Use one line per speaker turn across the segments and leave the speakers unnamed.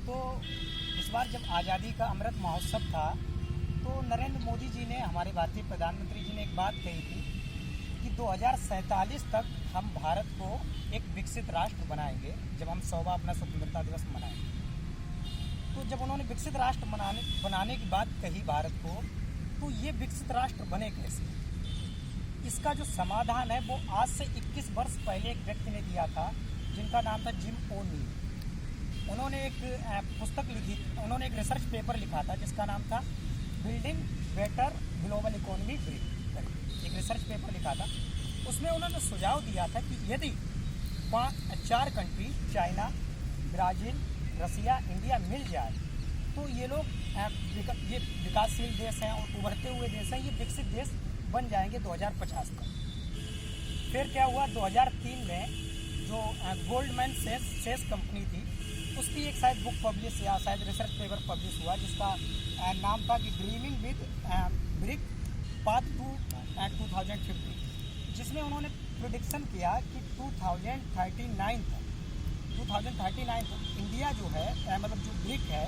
तो इस बार जब आज़ादी का अमृत महोत्सव था तो नरेंद्र मोदी जी ने, हमारे भारतीय प्रधानमंत्री जी ने एक बात कही थी कि 2047 तक हम भारत को एक विकसित राष्ट्र बनाएंगे जब हम 100वां अपना स्वतंत्रता दिवस मनाएंगे। तो जब उन्होंने विकसित राष्ट्र बनाने की बात कही भारत को, तो ये विकसित राष्ट्र बने कैसे? इसका जो समाधान है वो आज से 21 वर्ष पहले एक व्यक्ति ने दिया था जिनका नाम था जिम ओ'नील। उन्होंने एक पुस्तक लिखी, उन्होंने एक रिसर्च पेपर लिखा था जिसका नाम था building better global economy brick. एक रिसर्च पेपर लिखा था, उसमें उन्होंने सुझाव दिया था कि यदि 4 कंट्री चाइना, ब्राज़ील, रसिया, इंडिया मिल जाए तो ये लोग ये विकासशील देश हैं और उभरते हुए देश हैं, ये विकसित देश बन जाएंगे 2050 तक। फिर क्या हुआ, 2003 में जो गोल्डमैन सेस कंपनी थी उसकी एक शायद बुक पब्लिश या शायद रिसर्च पेपर पब्लिश हुआ जिसका नाम था कि dreaming with BRIC path to 2050, जिसमें उन्होंने प्रेडिक्शन किया कि 2039 तक इंडिया जो है मतलब जो ब्रिक है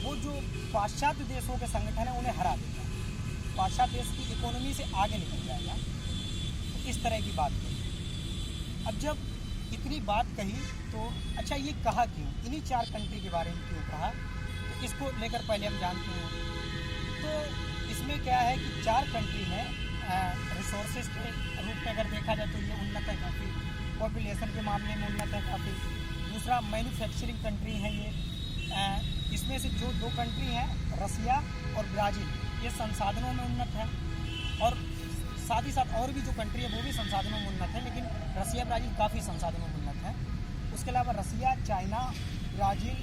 वो जो पाश्चात्य देशों के संगठन है उन्हें हरा देगा, पाश्चात्य देश की इकोनॉमी से आगे निकल जाएगा। तो इस तरह की बात कही। अब जब इतनी बात कही तो अच्छा ये कहा क्यों, इन्हीं 4 कंट्री के बारे में क्यों कहा, तो इसको लेकर पहले हम जानते हैं। तो इसमें क्या है कि 4 कंट्री में रिसोर्सेज के रूप में अगर देखा जाए तो ये उन्नत है काफ़ी, पॉपुलेशन के मामले में उन्नत है काफ़ी। दूसरा मैन्युफैक्चरिंग कंट्री है ये, इसमें से जो 2 कंट्री हैं रसिया और ब्राज़ील, ये संसाधनों में उन्नत है, और साथ ही साथ और भी जो कंट्री है वो भी संसाधनों में उन्नत है, लेकिन रसिया ब्राज़ील काफ़ी संसाधनों में उन्नत है। उसके अलावा रसिया, चाइना, ब्राज़ील,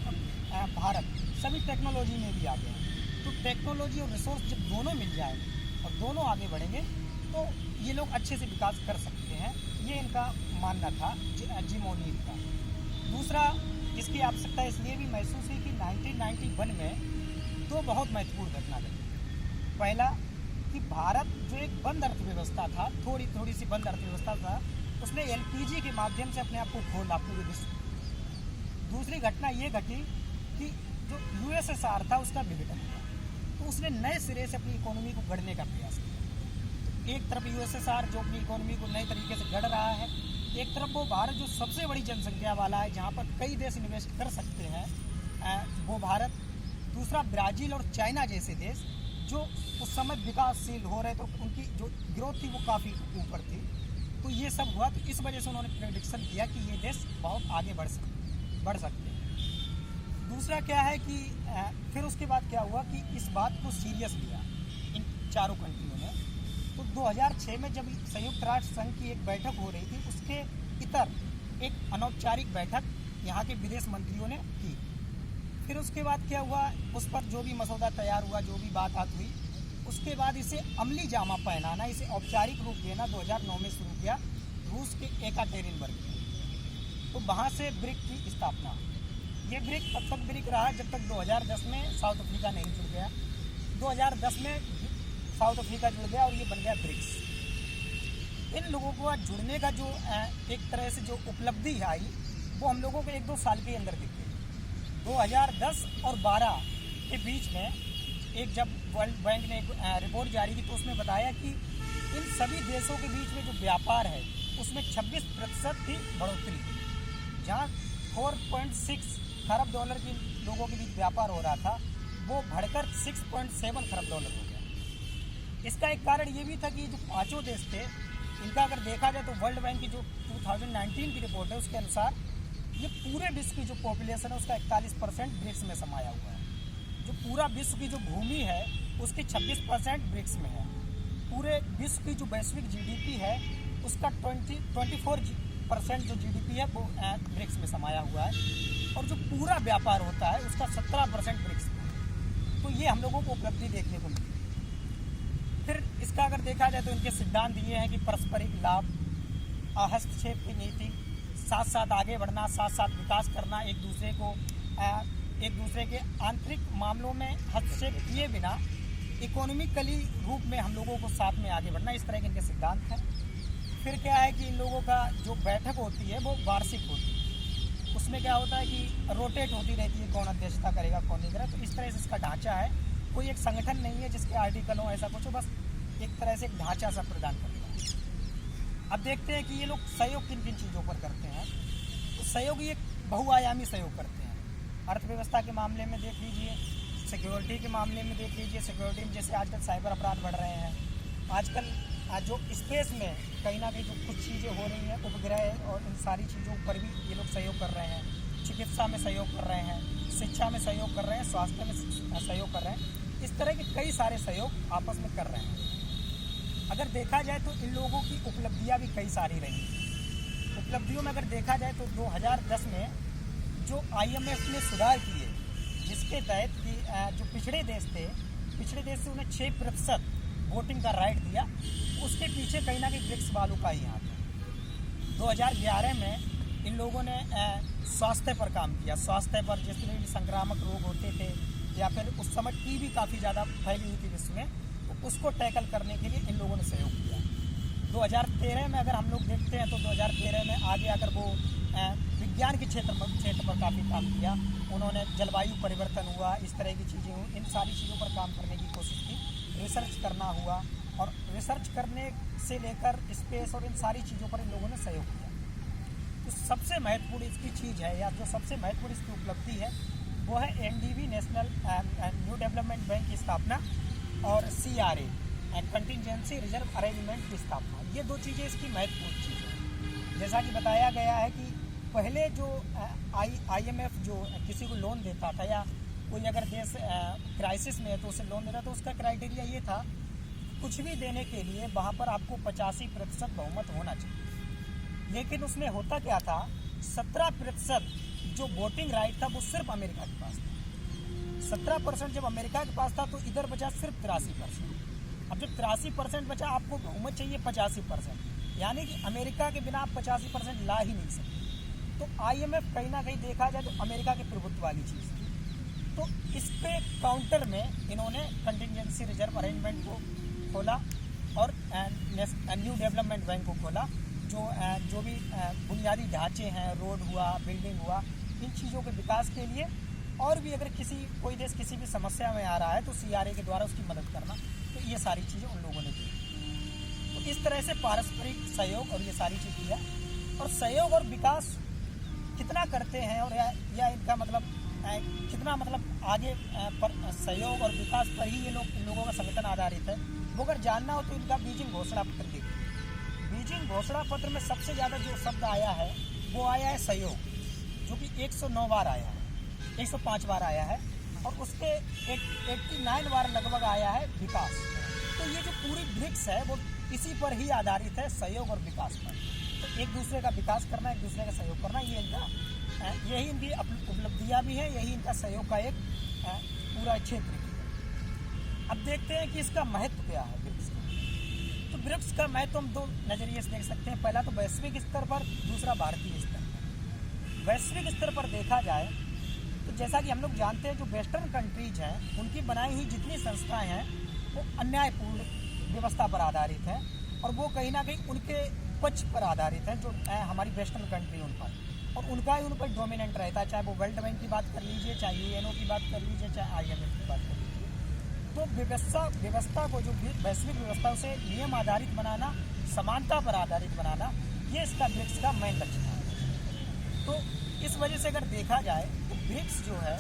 भारत सभी टेक्नोलॉजी में भी आगे हैं। तो टेक्नोलॉजी और रिसोर्स जब दोनों मिल जाएंगे और दोनों आगे बढ़ेंगे तो ये लोग अच्छे से विकास कर सकते हैं, ये इनका मानना था जिम ओ'नील का। दूसरा, इसकी आवश्यकता इसलिए भी महसूस हुई कि 1991 में 2 बहुत महत्वपूर्ण घटना घटी। पहला कि भारत जो एक बंद अर्थव्यवस्था था, थोड़ी सी बंद अर्थव्यवस्था था, उसने एलपीजी के माध्यम से अपने आप को खोला पूरे विश्व में। दूसरी घटना ये घटी कि जो यूएसएसआर था उसका विघटन हुआ, तो उसने नए सिरे से अपनी इकोनॉमी को गढ़ने का प्रयास किया। तो एक तरफ यूएसएसआर जो अपनी इकोनॉमी को नए तरीके से गढ़ रहा है, एक तरफ वो भारत जो सबसे बड़ी जनसंख्या वाला है जहाँ पर कई देश इन्वेस्ट कर सकते हैं वो भारत। दूसरा, ब्राज़ील और चाइना जैसे देश जो उस समय विकासशील हो रहे, तो उनकी जो ग्रोथ थी वो काफ़ी ऊपर थी। तो ये सब हुआ, तो इस वजह से उन्होंने प्रेडिक्शन किया कि ये देश बहुत आगे बढ़ सकते हैं। दूसरा क्या है कि फिर उसके बाद क्या हुआ कि इस बात को सीरियस लिया इन 4 कंट्रियों ने। तो 2006 में जब संयुक्त राष्ट्र संघ की एक बैठक हो रही थी, उसके इतर एक अनौपचारिक बैठक यहाँ के विदेश मंत्रियों ने की। फिर उसके बाद क्या हुआ, उस पर जो भी मसौदा तैयार हुआ, जो भी बात हुई, उसके बाद इसे अमली जामा पहनाना, इसे औपचारिक रूप देना 2009 में शुरू किया रूस के एकाटेरिनबर्ग में। तो वहाँ से ब्रिक की स्थापना हुई। ये ब्रिक तब तक ब्रिक रहा जब तक 2010 में साउथ अफ्रीका नहीं जुड़ गया। 2010 में साउथ अफ्रीका जुड़ गया और ये बन गया ब्रिक्स। इन लोगों को जुड़ने का जो एक तरह से जो उपलब्धि आई वो हम लोगों को 1-2 साल के अंदर दिख गई। 2010 और 12 के बीच में एक जब वर्ल्ड बैंक ने एक रिपोर्ट जारी की तो उसमें बताया कि इन सभी देशों के बीच में जो व्यापार है उसमें 26% की बढ़ोतरी हुई। जहाँ 4.6 खरब डॉलर की लोगों के बीच व्यापार हो रहा था वो बढ़कर 6.7 खरब डॉलर हो गया। इसका एक कारण ये भी था कि जो 5 देश थे इनका अगर देखा जाए तो वर्ल्ड बैंक की जो 2019 की रिपोर्ट है उसके अनुसार ये पूरे विश्व की जो पॉपुलेशन है उसका 41% ब्रिक्स में समाया हुआ है। जो पूरा विश्व की जो भूमि है उसके 26% ब्रिक्स में है। पूरे विश्व की जो वैश्विक जीडीपी है उसका 24% जो जीडीपी है वो ब्रिक्स में समाया हुआ है, और जो पूरा व्यापार होता है उसका 17% ब्रिक्स में है। तो ये हम लोगों को उपलब्धि देखने को मिली। फिर इसका अगर देखा जाए तो इनके सिद्धांत ये हैं कि पारस्परिक लाभ, हस्तक्षेप की नीति, साथ साथ आगे बढ़ना, साथ साथ विकास करना, एक दूसरे के आंतरिक मामलों में हस्तक्षेप किए बिना इकोनॉमिकली रूप में हम लोगों को साथ में आगे बढ़ना, इस तरह के इनके सिद्धांत हैं। फिर क्या है कि इन लोगों का जो बैठक होती है वो वार्षिक होती है, उसमें क्या होता है कि रोटेट होती रहती है, कौन अध्यक्षता करेगा कौन नहीं करेगा। तो इस तरह से इसका ढांचा है, कोई एक संगठन नहीं है जिसके आर्टिकल हो ऐसा कुछ हो, बस एक तरह से एक ढांचा सा प्रदान करता है। अब देखते हैं कि ये लोग सहयोग किन किन चीज़ों पर करते हैं। तो सहयोग ये बहुआयामी सहयोग करते हैं। अर्थव्यवस्था के मामले में देख लीजिए, सिक्योरिटी के मामले में देख लीजिए, सिक्योरिटी में जैसे आजकल साइबर अपराध बढ़ रहे हैं, आजकल जो स्पेस में कहीं ना कहीं जो कुछ चीज़ें हो रही हैं, उपग्रह और इन सारी चीज़ों पर भी ये लोग सहयोग कर रहे हैं। चिकित्सा में सहयोग कर रहे हैं, शिक्षा में सहयोग कर रहे हैं, स्वास्थ्य में सहयोग कर रहे हैं। इस तरह के कई सारे सहयोग आपस में कर रहे हैं। अगर देखा जाए तो इन लोगों की उपलब्धियां भी कई सारी रही। उपलब्धियों में अगर देखा जाए तो 2010 में जो IMF ने सुधार किए, जिसके तहत कि जो पिछड़े देश थे, पिछड़े देश से उन्हें 6% वोटिंग का राइट दिया, उसके पीछे कहीं ना कहीं ब्रिक्स वालों का ही हाथ है। 2011 में इन लोगों ने स्वास्थ्य पर काम किया। स्वास्थ्य पर जिस तरह भी संक्रामक रोग होते थे या फिर उस समय टीबी काफ़ी ज़्यादा फैली हुई थी विश्व में, तो उसको टैकल करने के लिए इन लोगों ने सहयोग किया। 2013 में अगर हम लोग देखते हैं तो 2013 में आगे आकर वो विज्ञान के क्षेत्र पर काफ़ी काम किया। उन्होंने जलवायु परिवर्तन हुआ, इस तरह की चीज़ें हुई, इन सारी चीज़ों पर काम करने की कोशिश की। रिसर्च करना हुआ, और रिसर्च करने से लेकर स्पेस और इन सारी चीज़ों पर इन लोगों ने सहयोग किया। तो सबसे महत्वपूर्ण इसकी चीज़ है, या जो सबसे महत्वपूर्ण इसकी उपलब्धि है, वो है NDB national new development bank की स्थापना और CRA कंटिजेंसी रिजर्व अरेंजमेंट की स्थापना। ये दो चीज़ें इसकी महत्वपूर्ण चीज़ है। जैसा कि बताया गया है कि पहले जो IMF जो किसी को लोन देता था, या कोई अगर देश क्राइसिस में है तो उसे लोन देता, तो उसका क्राइटेरिया ये था, कुछ भी देने के लिए वहाँ पर आपको 85% बहुमत होना चाहिए। लेकिन उसमें होता क्या था, 17% जो वोटिंग राइट था वो सिर्फ अमेरिका के पास था। 17% जब अमेरिका के पास था तो इधर बचा सिर्फ 83%। अब जब 83% बचा, आपको बहुमत चाहिए 85%, यानी कि अमेरिका के बिना आप 85% ला ही नहीं सकते। तो IMF कहीं ना कहीं देखा जाए तो अमेरिका के प्रभुत्व वाली चीज़ थी। तो इस पे काउंटर में इन्होंने कंटिजेंसी रिजर्व अरेंजमेंट को खोला और न्यू डेवलपमेंट बैंक को खोला। जो भी बुनियादी ढांचे हैं, रोड हुआ, बिल्डिंग हुआ, इन चीज़ों के विकास के लिए, और भी अगर कोई देश किसी भी समस्या में आ रहा है तो CRA के द्वारा उसकी मदद करना, तो ये सारी चीज़ें उन लोगों ने की। तो इस तरह से पारस्परिक सहयोग और ये सारी चीज़ किया। और सहयोग और विकास कितना करते हैं, और या इनका मतलब कितना मतलब आगे पर सहयोग और विकास पर ही इन लोगों का संगठन आधारित है, वो अगर जानना हो तो इनका बीजिंग घोषणा पत्र देखिए। बीजिंग घोषणा पत्र में सबसे ज़्यादा जो शब्द आया है वो आया है सहयोग, जो कि 109 बार आया है, 105 बार आया है, और उसके 89 बार लगभग आया है विकास। तो ये जो पूरी ब्रिक्स है वो इसी पर ही आधारित है, सहयोग और विकास पर। तो एक दूसरे का विकास करना, एक दूसरे का सहयोग करना, ये इनका यही इनकी उपलब्धियाँ भी है, यही इनका सहयोग का एक पूरा क्षेत्र की है। अब देखते हैं कि इसका महत्व क्या है ब्रिक्स का। तो ब्रिक्स का महत्व हम दो नज़रिए से देख सकते हैं। पहला तो वैश्विक स्तर पर, दूसरा भारतीय स्तर पर। वैश्विक स्तर पर देखा जाए तो जैसा कि हम लोग जानते हैं, जो वेस्टर्न कंट्रीज हैं उनकी बनाई हुई जितनी संस्थाएँ हैं वो अन्यायपूर्ण व्यवस्था पर आधारित हैं, और वो कहीं ना कहीं उनके पक्ष पर आधारित है, जो हमारी वेस्टर्न कंट्री उन पर, और उनका ही उन पर डोमिनेंट रहता है। चाहे वो वर्ल्ड बैंक की बात कर लीजिए, चाहे UNO की बात कर लीजिए, चाहे IMF की बात कर लीजिए। तो व्यवस्था को, जो वैश्विक व्यवस्था, उसे नियम आधारित बनाना, समानता पर आधारित बनाना, ये इसका ब्रिक्स का मेन लक्ष्य है। तो इस वजह से अगर देखा जाए तो ब्रिक्स जो है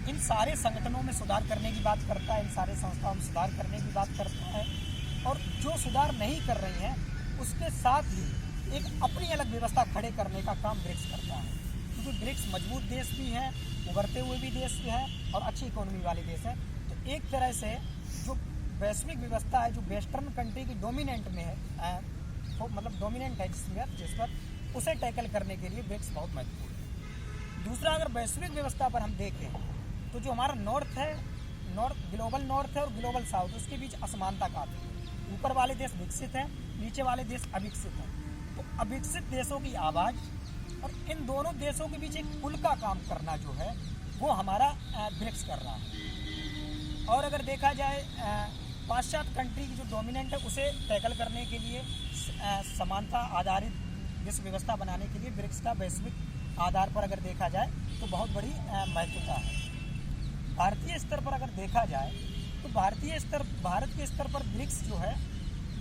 इन सारे संगठनों में सुधार करने की बात करता है, इन सारे संस्थाओं में सुधार करने की बात करता है, और जो सुधार नहीं कर रही हैं उसके साथ ही एक अपनी अलग व्यवस्था खड़े करने का काम ब्रिक्स करता है। क्योंकि ब्रिक्स मजबूत देश भी हैं, उभरते हुए भी देश भी हैं, और अच्छी इकोनॉमी वाले देश हैं। तो एक तरह से जो वैश्विक व्यवस्था है, जो वेस्टर्न कंट्री की डोमिनेंट में है, तो मतलब डोमिनेंट है जिस पर, उसे टैकल करने के लिए ब्रिक्स बहुत महत्वपूर्ण है। दूसरा, अगर वैश्विक व्यवस्था पर हम देखें तो जो हमारा नॉर्थ है, ग्लोबल नॉर्थ है और ग्लोबल साउथ, उसके बीच असमानता काफ़ी है। ऊपर वाले देश विकसित हैं, नीचे वाले देश अविकसित हैं। तो अविकसित देशों की आवाज़ और इन दोनों देशों के बीच एक पुल का काम करना जो है वो हमारा ब्रिक्स कर रहा है। और अगर देखा जाए पाश्चात्य कंट्री की जो डोमिनेंट है उसे टैकल करने के लिए, समानता आधारित विश्व व्यवस्था बनाने के लिए ब्रिक्स का वैश्विक आधार पर अगर देखा जाए तो बहुत बड़ी महत्वता है। भारतीय स्तर पर अगर देखा जाए तो भारत के स्तर पर ब्रिक्स जो है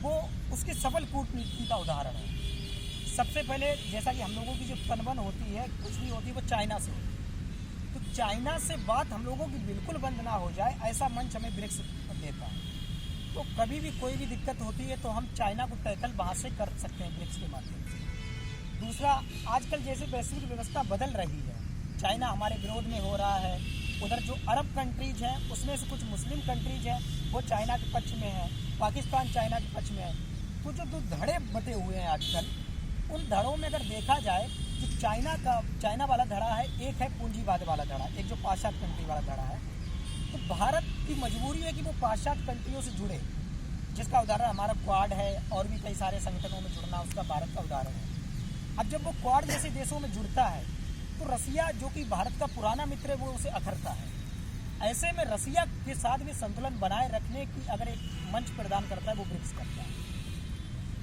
वो उसकी सफल कूटनीति का उदाहरण है। सबसे पहले जैसा कि हम लोगों की जो तनबन होती है, कुछ भी होती है, वो चाइना से होती है। तो चाइना से बात हम लोगों की बिल्कुल बंद ना हो जाए, ऐसा मंच हमें ब्रिक्स देता है। तो कभी भी कोई भी दिक्कत होती है तो हम चाइना को टैकल वहाँ से कर सकते हैं ब्रिक्स के माध्यम से। दूसरा, आजकल जैसे वैश्विक व्यवस्था बदल रही है, चाइना हमारे विरोध में हो रहा है, उधर जो अरब कंट्रीज हैं उसमें से कुछ मुस्लिम कंट्रीज हैं वो चाइना के पक्ष में है, पाकिस्तान चाइना के पक्ष में है। तो जो दो धड़े बटे हुए हैं आजकल, उन धड़ों में अगर देखा जाए जो चाइना वाला धड़ा है, एक है पूंजीवाद वाला धड़ा, एक जो पाश्चात्य कंट्री वाला धड़ा है। तो भारत की मजबूरी है कि वो पाश्चात्य कंट्रियों से जुड़े, जिसका उदाहरण हमारा क्वाड है और भी कई सारे संगठनों में जुड़ना उसका भारत का उदाहरण है। अब जब वो क्वाड जैसे देशों में जुड़ता है तो रसिया जो कि भारत का पुराना मित्र है वो उसे अखरता है। ऐसे में रसिया के साथ भी संतुलन बनाए रखने की अगर एक मंच प्रदान करता है वो ब्रिक्स करता है।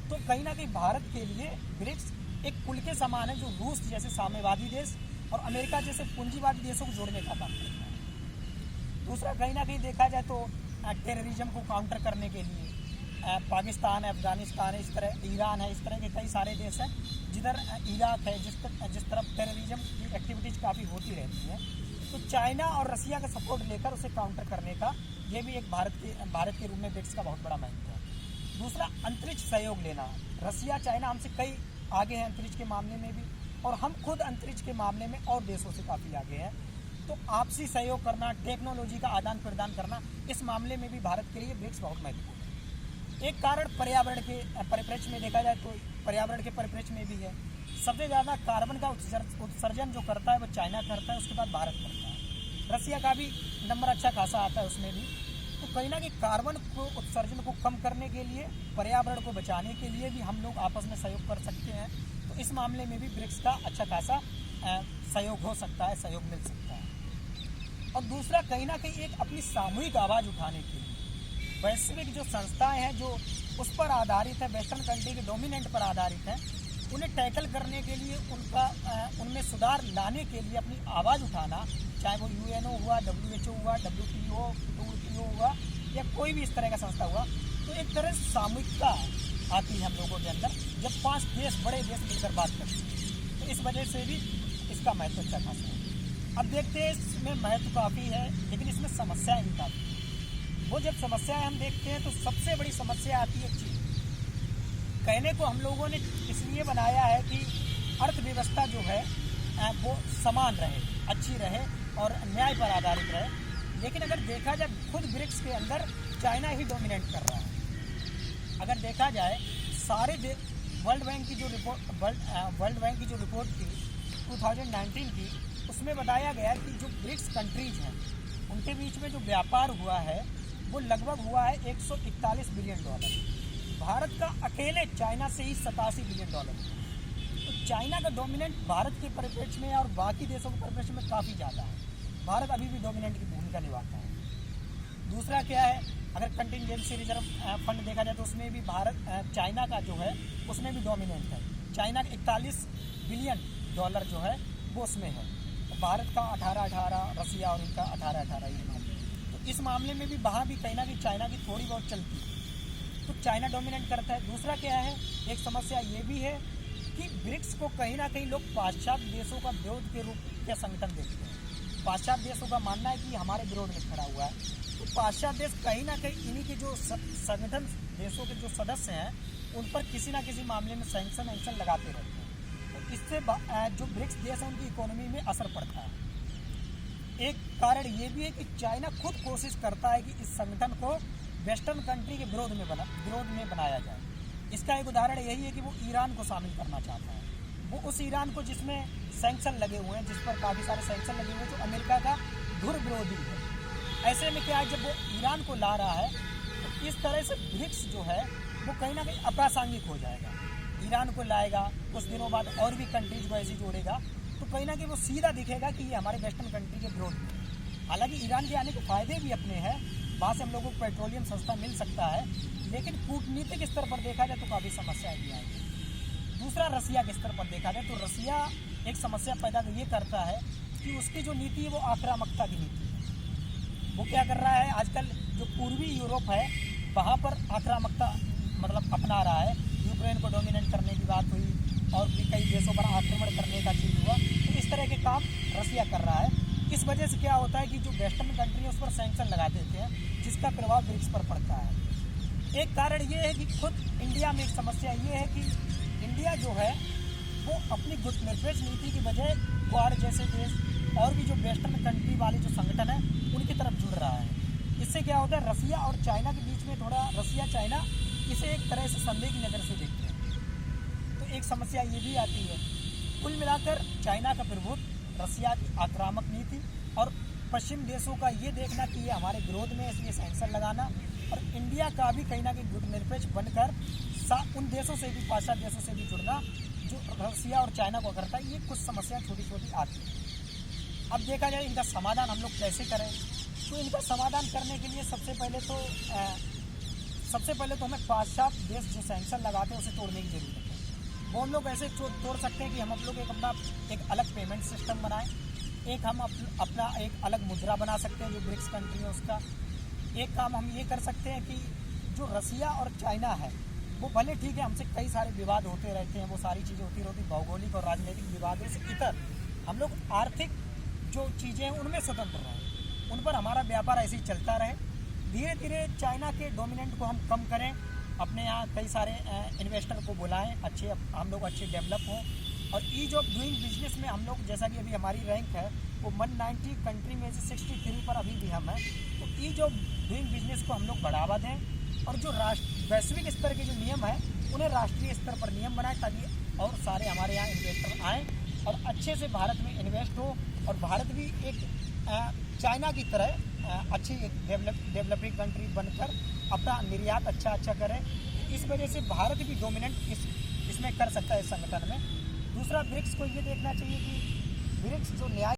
तो कहीं ना कहीं भारत के लिए ब्रिक्स एक पुल के समान है जो रूस जैसे साम्यवादी देश और अमेरिका जैसे पूंजीवादी देशों को जोड़ने का काम करता है। दूसरा, कहीं ना कहीं देखा जाए तो टेररिज्म को काउंटर करने के लिए पाकिस्तान है, अफगानिस्तान है, इस तरह ईरान है, इस तरह के कई सारे देश हैं जिधर इराक है, जिस तरफ टेररिज्म की एक्टिविटीज़ काफ़ी होती रहती हैं। तो चाइना और रसिया का सपोर्ट लेकर उसे काउंटर करने का ये भी एक भारत के रूप में ब्रिक्स का बहुत बड़ा महत्व है। दूसरा, अंतरिक्ष सहयोग लेना। रसिया चाइना हमसे कई आगे हैं अंतरिक्ष के मामले में भी, और हम खुद अंतरिक्ष के मामले में और देशों से काफ़ी आगे हैं। तो आपसी सहयोग करना, टेक्नोलॉजी का आदान प्रदान करना, इस मामले में भी भारत के लिए ब्रिक्स बहुत महत्वपूर्ण है। एक कारण पर्यावरण के परिप्रेक्ष्य में देखा जाए तो पर्यावरण के परिप्रेक्ष्य में भी है। सबसे ज़्यादा कार्बन का उत्सर्जन जो करता है वो चाइना करता है, उसके बाद भारत करता है। रसिया का भी नंबर अच्छा खासा आता है उसमें भी। तो कहीं ना कहीं कार्बन को उत्सर्जन को कम करने के लिए, पर्यावरण को बचाने के लिए भी हम लोग आपस में सहयोग कर सकते हैं। तो इस मामले में भी ब्रिक्स का अच्छा खासा सहयोग हो सकता है, सहयोग मिल सकता है। और दूसरा, कहीं ना कहीं एक अपनी सामूहिक आवाज़ उठाने के लिए वैश्विक जो संस्थाएं हैं जो उस पर आधारित है, वेस्टर्न कंट्री के डोमिनेंट पर आधारित है, उन्हें टैकल करने के लिए, उनमें सुधार लाने के लिए अपनी आवाज़ उठाना, चाहे वो यूएनओ हुआ, WHO हुआ, WTO हुआ या कोई भी इस तरह का संस्था हुआ। तो एक तरह से सामूहिकता आती है हम लोगों के अंदर जब 5 देश, बड़े देश मिलकर बात करते हैं। तो इस वजह से भी इसका महत्व अच्छा खासा है। अब देखते हैं इसमें महत्व काफ़ी है, लेकिन इसमें समस्याएं भी काफ़ी है। वो जब समस्याएं हम देखते हैं तो सबसे बड़ी समस्या आती है चीन। कहने को हम लोगों ने इसलिए बनाया है कि अर्थव्यवस्था जो है वो समान रहे, अच्छी रहे और न्याय पर आधारित रहे, लेकिन अगर देखा जाए खुद ब्रिक्स के अंदर चाइना ही डोमिनेट कर रहा है। अगर देखा जाए सारे वर्ल्ड बैंक की जो रिपोर्ट थी 2019 की, उसमें बताया गया कि जो ब्रिक्स कंट्रीज हैं उनके बीच में जो व्यापार हुआ है वो लगभग हुआ है $141 बिलियन। भारत का अकेले चाइना से ही $87 बिलियन। तो चाइना का डोमिनेंट भारत के परिप्रेक्ष्य में और बाकी देशों के परिप्रेक्ष्य में काफ़ी ज़्यादा है। भारत अभी भी डोमिनेंट की भूमिका निभाता है। दूसरा क्या है, अगर कंटिजेंसी रिजर्व फंड देखा जाए तो उसमें भी चाइना का जो है उसमें भी डोमिनेंट है। चाइना का $41 बिलियन जो है वो उसमें है, तो भारत का 18, रसिया और इनका 18 ये मामले। तो इस मामले में भी वहाँ भी कहीं ना कहीं चाइना की थोड़ी बहुत चलती है, तो चाइना डोमिनेट करता है। दूसरा क्या है, एक समस्या ये भी है कि ब्रिक्स को कहीं ना कहीं लोग पाश्चात्य देशों का विरोध के रूप में संगठन देखते हैं। पाश्चात्य देशों का मानना है कि हमारे विरोध में खड़ा हुआ है। तो पाश्चात्य देश कहीं ना कहीं इन्हीं के जो संगठन देशों के जो सदस्य हैं उन पर किसी ना किसी मामले में सैंक्शन लगाते रहते हैं। तो इससे जो ब्रिक्स देश हैं उनकी इकोनॉमी में असर पड़ता है। एक कारण ये भी है कि चाइना खुद कोशिश करता है कि इस संगठन को वेस्टर्न कंट्री के विरोध में बनाया जाए। इसका एक उदाहरण यही है कि वो ईरान को शामिल करना चाहता है। वो उस ईरान को जिसमें सैंक्शन लगे हुए हैं, जिस पर काफ़ी सारे सैंक्शन लगे हुए हैं, जो अमेरिका का धुर विरोधी है। ऐसे में क्या है, जब वो ईरान को ला रहा है तो इस तरह से ब्रिक्स जो है वो कहीं ना कहीं अप्रासंगिक हो जाएगा। ईरान को लाएगा, कुछ दिनों बाद और भी कंट्रीज को ऐसे जोड़ेगा, तो कहीं ना कहीं वो सीधा दिखेगा कि ये हमारे वेस्टर्न कंट्री के विरोध में। हालांकि ईरान के आने के फ़ायदे भी अपने हैं, वहाँ से हम लोगों को पेट्रोलियम सस्ता मिल सकता है, लेकिन कूटनीतिक स्तर पर देखा जाए तो काफ़ी समस्याएं भी आएंगी। दूसरा, रसिया के स्तर पर देखा जाए तो रसिया एक समस्या पैदा ये करता है कि उसकी जो नीति है वो आक्रामकता की नीति है। वो क्या कर रहा है, आजकल जो पूर्वी यूरोप है वहाँ पर आक्रामकता मतलब अपना रहा है। यूक्रेन को डोमिनेट करने की बात हुई और भी कई देशों पर आक्रमण करने का चीज़ हुआ। तो इस तरह के काम रसिया कर रहा है। इस वजह से क्या होता है कि जो वेस्टर्न कंट्री है उस पर सैंक्शन लगा देते हैं, जिसका प्रभाव ब्रिक्स पर पड़ता है। एक कारण ये है कि खुद इंडिया में एक समस्या ये है कि इंडिया जो है वो अपनी गुटनिरपेक्ष नीति की बजाय क्वाड जैसे देश और भी जो वेस्टर्न कंट्री वाले जो संगठन है उनकी तरफ जुड़ रहा है। इससे क्या होता है, रसिया और चाइना के बीच में थोड़ा रसिया चाइना इसे एक तरह से संदेह की नज़र से देखते हैं। तो एक समस्या ये भी आती है। कुल मिलाकर चाइना का प्रभुत्व, रसिया की आक्रामक नीति और पश्चिम देशों का ये देखना कि ये हमारे विरोध में इसलिए सैंक्शन लगाना और इंडिया का भी कहीं ना कहीं गुटनिरपेक्ष बनकर उन देशों से भी, पाश्चात्य देशों से भी जुड़ना जो रसिया और चाइना को करता है। ये कुछ समस्याएं छोटी छोटी आती हैं। अब देखा जाए इनका समाधान हम लोग कैसे करें, तो इनका समाधान करने के लिए सबसे पहले तो हमें पाश्चात्य देश जो सैंक्शन लगाते हैं उसे तोड़ने की जरूरत है। वो हम लोग ऐसे तोड़ सकते हैं कि हम लोग एक अलग पेमेंट सिस्टम बनाएं, एक हम अपना एक अलग मुद्रा बना सकते हैं जो ब्रिक्स कंट्री है उसका। एक काम हम ये कर सकते हैं कि जो रसिया और चाइना है वो भले ठीक है हमसे कई सारे विवाद होते रहते हैं, वो सारी चीज़ें होती रहती, भौगोलिक और राजनीतिक विवादों से इतर हम लोग आर्थिक जो चीज़ें हैं उनमें स्वतंत्र रहें, उन पर हमारा व्यापार ऐसे ही चलता रहे। धीरे धीरे चाइना के डोमिनेंट को हम कम करें, अपने यहाँ कई सारे इन्वेस्टर को बुलाएं, हम लोग अच्छे डेवलप हों और ईज ऑफ डूइंग बिजनेस में हम लोग, जैसा कि अभी हमारी रैंक है वो 190 कंट्री में से 63 पर अभी भी हम हैं। तो ईज ऑफ डूइंग बिजनेस को हम लोग बढ़ावा दें और जो वैश्विक स्तर के जो नियम है उन्हें राष्ट्रीय स्तर पर नियम बनाएं ताकि और सारे हमारे यहाँ इन्वेस्टर आएँ और अच्छे से भारत में इन्वेस्ट हो और भारत भी एक चाइना की तरह अच्छी एक डेवलपिंग कंट्री बनकर अपना निर्यात अच्छा करे। इस वजह से भारत भी डोमिनेंट इसमें कर सकता है इस संगठन में। दूसरा, ब्रिक्स को ये देखना चाहिए कि ब्रिक्स जो न्याय